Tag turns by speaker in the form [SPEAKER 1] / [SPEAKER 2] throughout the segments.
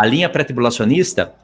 [SPEAKER 1] A linha pré-tribulacionista,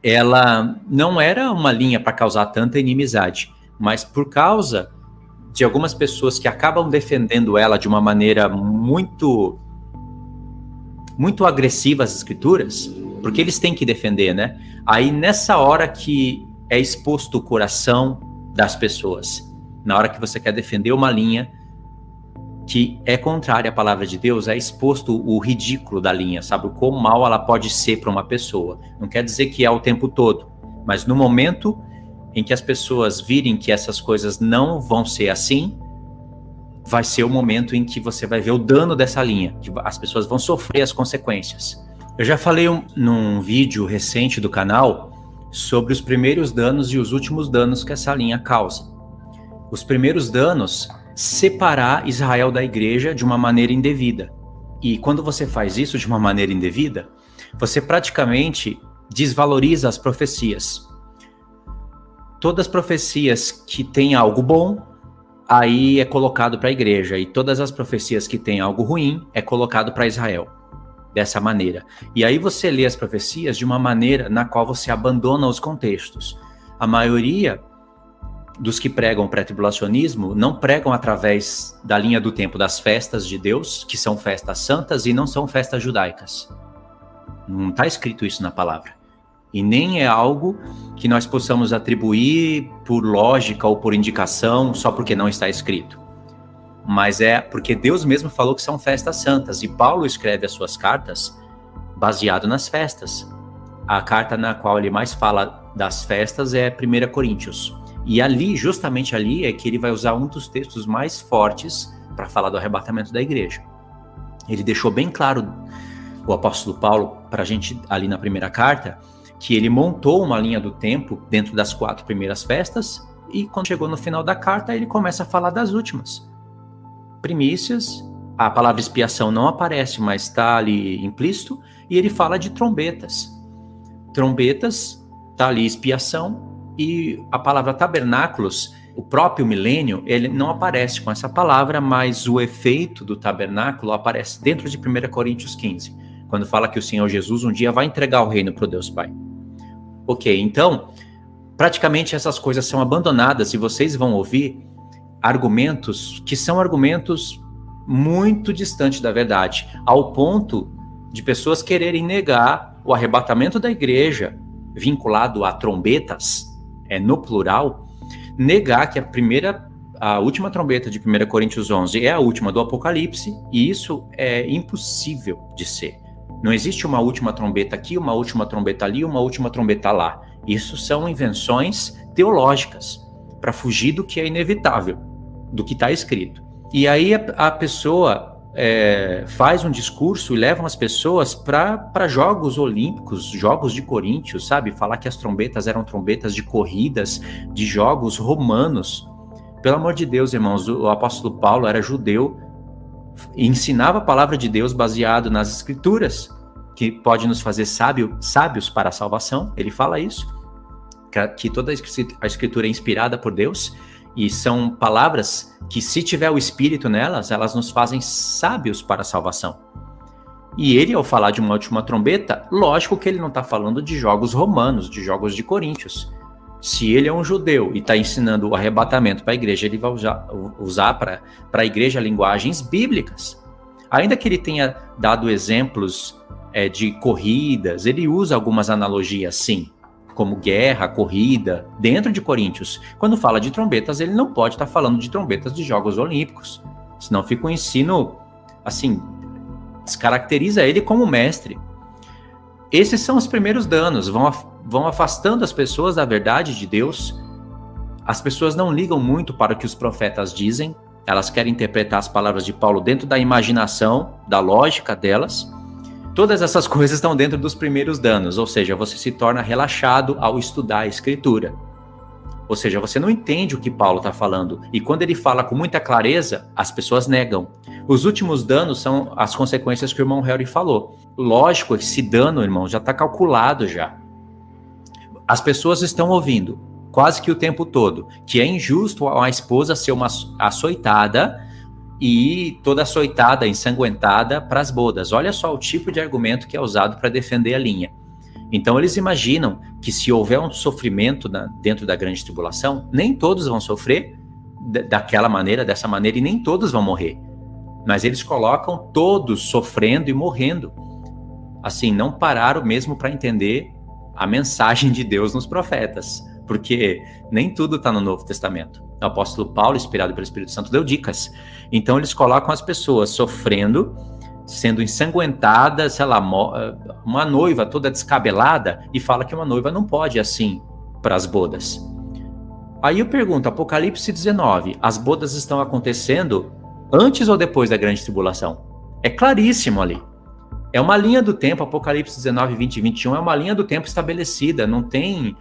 [SPEAKER 1] ela não era uma linha para causar tanta inimizade, mas por causa de algumas pessoas que acabam defendendo ela de uma maneira muito agressiva às escrituras, porque eles têm que defender, né? Aí nessa hora que é exposto o coração das pessoas, na hora que você quer defender uma linha que é contrária à palavra de Deus, é exposto o ridículo da linha, sabe? O quão mal ela pode ser para uma pessoa. Não quer dizer que é o tempo todo, mas no momento em que as pessoas virem que essas coisas não vão ser assim, vai ser o momento em que você vai ver o dano dessa linha, que as pessoas vão sofrer as consequências. Eu já falei num vídeo recente do canal sobre os primeiros danos e os últimos danos que essa linha causa. Os primeiros danos, separar Israel da igreja de uma maneira indevida. E quando você faz isso de uma maneira indevida, você praticamente desvaloriza as profecias. Todas as profecias que têm algo bom, aí é colocado para a igreja. E todas as profecias que têm algo ruim, é colocado para Israel. Dessa maneira. E aí você lê as profecias de uma maneira na qual você abandona os contextos. A maioria dos que pregam o pré-tribulacionismo não pregam através da linha do tempo das festas de Deus, que são festas santas e não são festas judaicas. Não está escrito isso na palavra. E nem é algo que nós possamos atribuir por lógica ou por indicação, só porque não está escrito. Mas é porque Deus mesmo falou que são festas santas. E Paulo escreve as suas cartas baseado nas festas. A carta na qual ele mais fala das festas é 1 Coríntios. E ali, justamente ali, é que ele vai usar um dos textos mais fortes para falar do arrebatamento da igreja. Ele deixou bem claro, o apóstolo Paulo, para a gente ali na primeira carta, que ele montou uma linha do tempo dentro das 4 primeiras festas, e quando chegou no final da carta, ele começa a falar das últimas. Primícias, a palavra expiação não aparece, mas está ali implícito, e ele fala de trombetas. Trombetas, está ali expiação, e a palavra tabernáculos, o próprio milênio, ele não aparece com essa palavra, mas o efeito do tabernáculo aparece dentro de 1 Coríntios 15, quando fala que o Senhor Jesus um dia vai entregar o reino para o Deus Pai. Ok, então, praticamente essas coisas são abandonadas e vocês vão ouvir argumentos que são argumentos muito distantes da verdade, ao ponto de pessoas quererem negar o arrebatamento da igreja vinculado a trombetas, no plural, negar que a última trombeta de 1 Coríntios 11 é a última do Apocalipse, e isso é impossível de ser. Não existe uma última trombeta aqui, uma última trombeta ali, uma última trombeta lá. Isso são invenções teológicas, para fugir do que é inevitável, do que está escrito. E aí a pessoa faz um discurso e leva as pessoas para jogos olímpicos, jogos de Coríntios, sabe? Falar que as trombetas eram trombetas de corridas, de jogos romanos. Pelo amor de Deus, irmãos, o apóstolo Paulo era judeu e ensinava a palavra de Deus baseado nas escrituras, que pode nos fazer sábios para a salvação. Ele fala isso, que toda a escritura é inspirada por Deus, e são palavras que, se tiver o Espírito nelas, elas nos fazem sábios para a salvação. E ele, ao falar de uma última trombeta, lógico que ele não está falando de jogos romanos, de jogos de Coríntios. Se ele é um judeu e está ensinando o arrebatamento para a igreja, ele vai usar para a igreja linguagens bíblicas. Ainda que ele tenha dado exemplos de corridas, ele usa algumas analogias, sim, como guerra, corrida, dentro de Coríntios. Quando fala de trombetas, ele não pode estar falando de trombetas de Jogos Olímpicos, senão fica um ensino, assim, descaracteriza ele como mestre. Esses são os primeiros danos, vão afastando as pessoas da verdade de Deus. As pessoas não ligam muito para o que os profetas dizem, elas querem interpretar as palavras de Paulo dentro da imaginação, da lógica delas. Todas essas coisas estão dentro dos primeiros danos, ou seja, você se torna relaxado ao estudar a Escritura. Ou seja, você não entende o que Paulo está falando, e quando ele fala com muita clareza, as pessoas negam. Os últimos danos são as consequências que o irmão Harry falou. Lógico, esse dano, irmão, já está calculado já. As pessoas estão ouvindo, quase que o tempo todo, que é injusto a esposa ser uma açoitada e toda açoitada, ensanguentada para as bodas. Olha só o tipo de argumento que é usado para defender a linha. Então eles imaginam que se houver um sofrimento dentro da grande tribulação, nem todos vão sofrer daquela maneira, dessa maneira, e nem todos vão morrer. Mas eles colocam todos sofrendo e morrendo. Assim, não pararam mesmo para entender a mensagem de Deus nos profetas, porque nem tudo está no Novo Testamento. O apóstolo Paulo, inspirado pelo Espírito Santo, deu dicas. Então eles colocam as pessoas sofrendo, sendo ensanguentadas, sei lá, uma noiva toda descabelada, e fala que uma noiva não pode ir assim para as bodas. Aí eu pergunto, Apocalipse 19, as bodas estão acontecendo antes ou depois da grande tribulação? É claríssimo ali. É uma linha do tempo, Apocalipse 19, 20 e 21, é uma linha do tempo estabelecida, não tem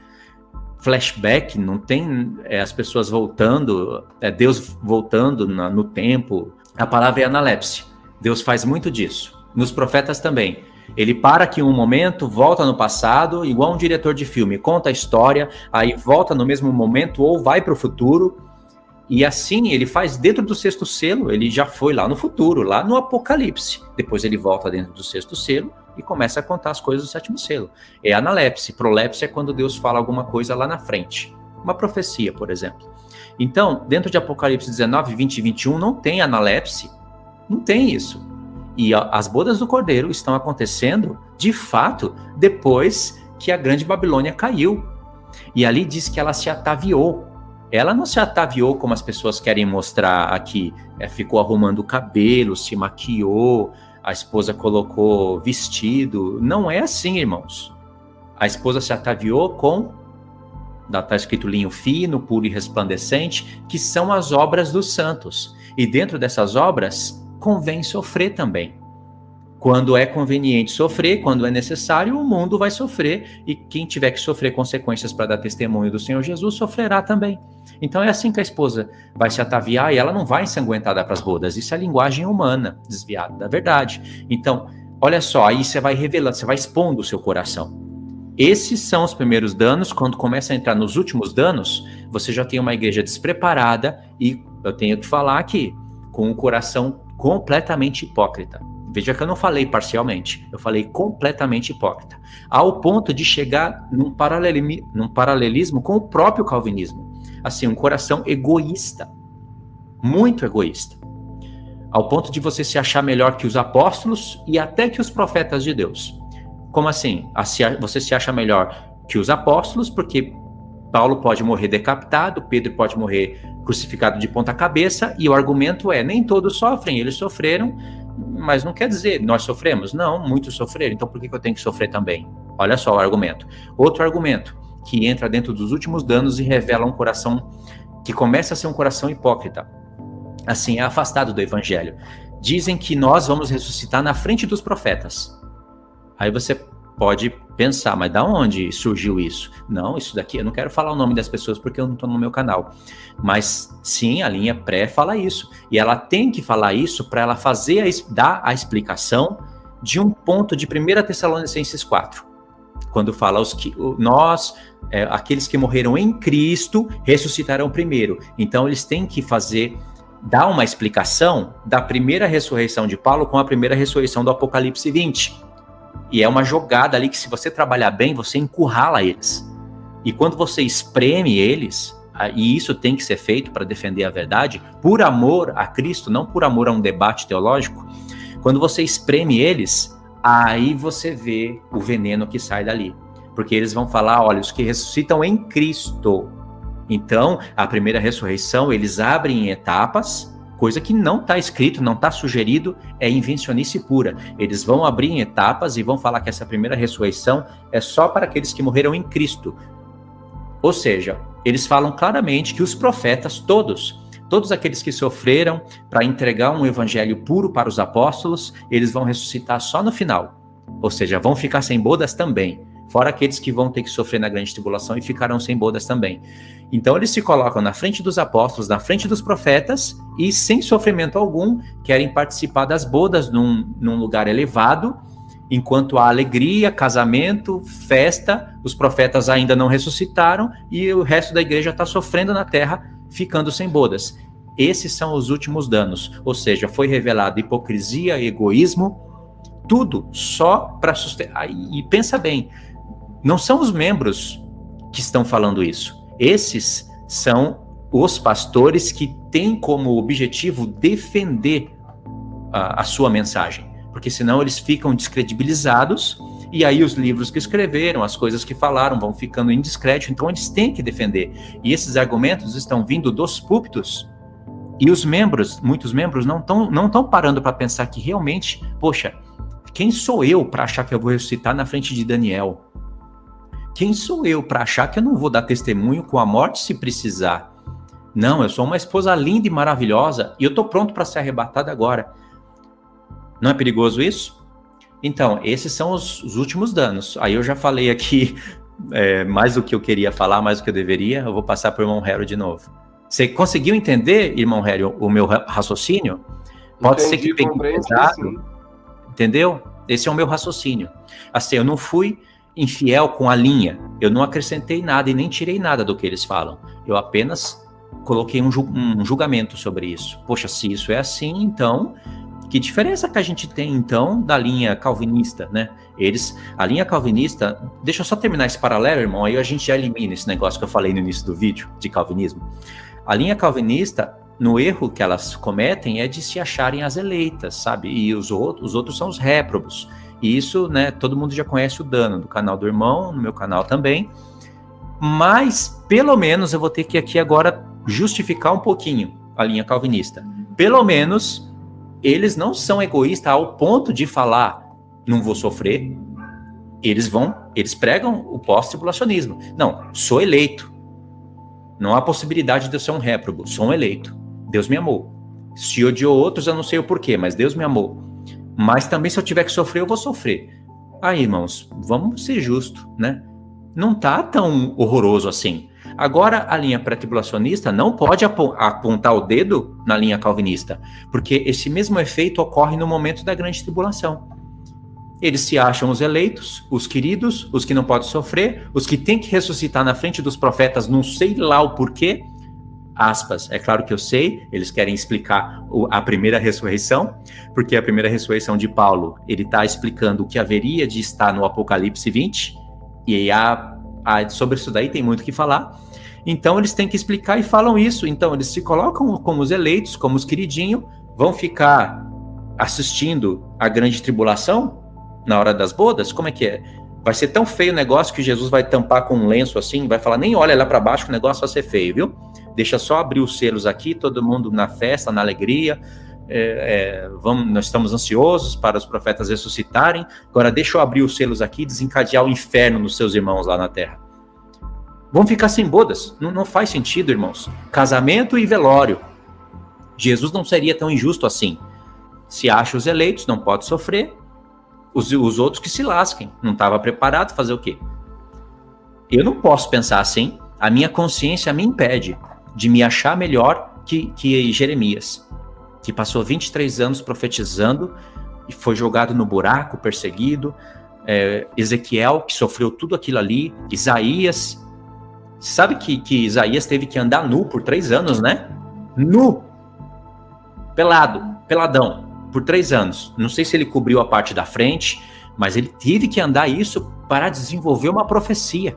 [SPEAKER 1] flashback, não tem as pessoas voltando, Deus voltando no tempo. A palavra é analepse. Deus faz muito disso. Nos profetas também. Ele para aqui um momento, volta no passado, igual um diretor de filme, conta a história, aí volta no mesmo momento ou vai para o futuro. E assim ele faz dentro do sexto selo, ele já foi lá no futuro, lá no Apocalipse. Depois ele volta dentro do sexto selo e começa a contar as coisas do sétimo selo. É analepse. Prolepse é quando Deus fala alguma coisa lá na frente. Uma profecia, por exemplo. Então, dentro de Apocalipse 19, 20 e 21, não tem analepse. Não tem isso. E as bodas do Cordeiro estão acontecendo, de fato, depois que a grande Babilônia caiu. E ali diz que ela se ataviou. Ela não se ataviou como as pessoas querem mostrar aqui. Ficou arrumando o cabelo, se maquiou, a esposa colocou vestido. Não é assim, irmãos. A esposa se ataviou com, está escrito linho fino, puro e resplandecente, que são as obras dos santos. E dentro dessas obras, convém sofrer também. Quando é conveniente sofrer, quando é necessário, o mundo vai sofrer, e quem tiver que sofrer consequências para dar testemunho do Senhor Jesus, sofrerá também. Então é assim que a esposa vai se ataviar, e ela não vai ensanguentada para as bodas. Isso é linguagem humana, desviada da verdade. Então, olha só, aí você vai revelando, você vai expondo o seu coração. Esses são os primeiros danos. Quando começa a entrar nos últimos danos, você já tem uma igreja despreparada, e eu tenho que falar aqui, com o coração completamente hipócrita. Veja que eu não falei parcialmente, eu falei completamente hipócrita, ao ponto de chegar num paralelismo com o próprio calvinismo. Assim, um coração egoísta, muito egoísta, ao ponto de você se achar melhor que os apóstolos e até que os profetas de Deus. Como assim? Você se acha melhor que os apóstolos porque Paulo pode morrer decapitado, Pedro pode morrer crucificado de ponta cabeça, e o argumento é, nem todos sofrem, eles sofreram, mas não quer dizer, nós sofremos? Não, muitos sofreram, então por que eu tenho que sofrer também? Olha só o argumento. Outro argumento, que entra dentro dos últimos danos e revela um coração, que começa a ser um coração hipócrita, assim, é afastado do evangelho. Dizem que nós vamos ressuscitar na frente dos profetas. Aí você pode pensar, mas da onde surgiu isso? Não, isso daqui, eu não quero falar o nome das pessoas porque eu não estou no meu canal. Mas sim, a linha pré fala isso. E ela tem que falar isso para ela dar a explicação de um ponto de 1 Tessalonicenses 4. Quando fala aqueles que morreram em Cristo, ressuscitarão primeiro. Então eles têm que dar uma explicação da primeira ressurreição de Paulo com a primeira ressurreição do Apocalipse 20. E é uma jogada ali que, se você trabalhar bem, você encurrala eles. E quando você espreme eles, e isso tem que ser feito para defender a verdade, por amor a Cristo, não por amor a um debate teológico, quando você espreme eles, aí você vê o veneno que sai dali. Porque eles vão falar, olha, os que ressuscitam em Cristo. Então, a primeira ressurreição, eles abrem em etapas, coisa que não está escrito, não está sugerido, é invencionice pura. Eles vão abrir em etapas e vão falar que essa primeira ressurreição é só para aqueles que morreram em Cristo. Ou seja, eles falam claramente que os profetas, todos aqueles que sofreram para entregar um evangelho puro para os apóstolos, eles vão ressuscitar só no final. Ou seja, vão ficar sem bodas também. Fora aqueles que vão ter que sofrer na grande tribulação e ficarão sem bodas também. Então eles se colocam na frente dos apóstolos, na frente dos profetas, e sem sofrimento algum, querem participar das bodas num lugar elevado, enquanto há alegria, casamento, festa, os profetas ainda não ressuscitaram, e o resto da igreja está sofrendo na terra, ficando sem bodas. Esses são os últimos danos. Ou seja, foi revelado hipocrisia, egoísmo, tudo só para sustentar. E pensa bem, não são os membros que estão falando isso. Esses são os pastores que têm como objetivo defender a sua mensagem. Porque senão eles ficam descredibilizados e aí os livros que escreveram, as coisas que falaram vão ficando em descrédito. Então eles têm que defender. E esses argumentos estão vindo dos púlpitos. E os membros, muitos membros, não estão parando para pensar que realmente, poxa, quem sou eu para achar que eu vou ressuscitar na frente de Daniel? Quem sou eu para achar que eu não vou dar testemunho com a morte se precisar? Não, eu sou uma esposa linda e maravilhosa e eu estou pronto para ser arrebatada agora. Não é perigoso isso? Então, esses são os últimos danos. Aí eu já falei aqui mais do que eu queria falar, mais do que eu deveria. Eu vou passar para o irmão Harry de novo. Você conseguiu entender, irmão Harry, o meu raciocínio? Pode ser que pegue pesado. Entendeu? Esse é o meu raciocínio. Assim, eu não fui infiel com a linha. Eu não acrescentei nada e nem tirei nada do que eles falam. Eu apenas coloquei um julgamento sobre isso. Poxa, se isso é assim, então, que diferença que a gente tem, então, da linha calvinista, né? A linha calvinista... Deixa eu só terminar esse paralelo, irmão, aí a gente já elimina esse negócio que eu falei no início do vídeo, de calvinismo. A linha calvinista, no erro que elas cometem, é de se acharem as eleitas, sabe? E os outros são os réprobos. E isso, né, todo mundo já conhece o dano do canal do irmão, no meu canal também. Mas, pelo menos, eu vou ter que aqui agora justificar um pouquinho a linha calvinista. Pelo menos, eles não são egoístas ao ponto de falar, não vou sofrer. Eles pregam o pós-tribulacionismo. Não, sou eleito. Não há possibilidade de eu ser um réprobo, sou um eleito. Deus me amou. Se odiou outros, eu não sei o porquê, mas Deus me amou. Mas também se eu tiver que sofrer, eu vou sofrer. Aí, irmãos, vamos ser justos, né? Não tá tão horroroso assim. Agora, a linha pré-tribulacionista não pode apontar o dedo na linha calvinista, porque esse mesmo efeito ocorre no momento da grande tribulação. Eles se acham os eleitos, os queridos, os que não podem sofrer, os que têm que ressuscitar na frente dos profetas, não sei lá o porquê, aspas, é claro que eu sei, eles querem explicar a primeira ressurreição, porque a primeira ressurreição de Paulo, ele está explicando o que haveria de estar no Apocalipse 20, e sobre isso daí tem muito o que falar, então eles têm que explicar e falam isso, então eles se colocam como os eleitos, como os queridinhos, vão ficar assistindo a grande tribulação na hora das bodas, como é que é? Vai ser tão feio o negócio que Jesus vai tampar com um lenço assim, vai falar, nem olha lá para baixo que o negócio vai ser feio, viu? Deixa só abrir os selos aqui, todo mundo na festa, na alegria, nós estamos ansiosos para os profetas ressuscitarem, agora deixa eu abrir os selos aqui e desencadear o inferno nos seus irmãos lá na terra. Vão ficar sem bodas, não faz sentido, irmãos. Casamento e velório. Jesus não seria tão injusto assim. Se acha os eleitos, não pode sofrer, os outros que se lasquem, não estava preparado, fazer o quê? Eu não posso pensar assim, a minha consciência me impede de me achar melhor que Jeremias, que passou 23 anos profetizando e foi jogado no buraco, perseguido, Ezequiel, que sofreu tudo aquilo ali, Isaías, sabe que Isaías teve que andar nu por 3 anos, né? Nu, peladão, por 3 anos. Não sei se ele cobriu a parte da frente, mas ele teve que andar isso para desenvolver uma profecia.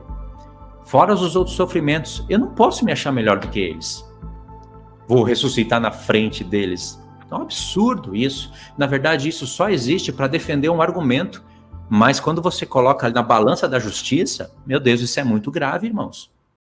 [SPEAKER 1] Fora os outros sofrimentos, eu não posso me achar melhor do que eles. Vou ressuscitar na frente deles. É um absurdo isso. Na verdade, isso só existe para defender um argumento. Mas quando você coloca na balança da justiça, meu Deus, isso é muito grave, irmãos.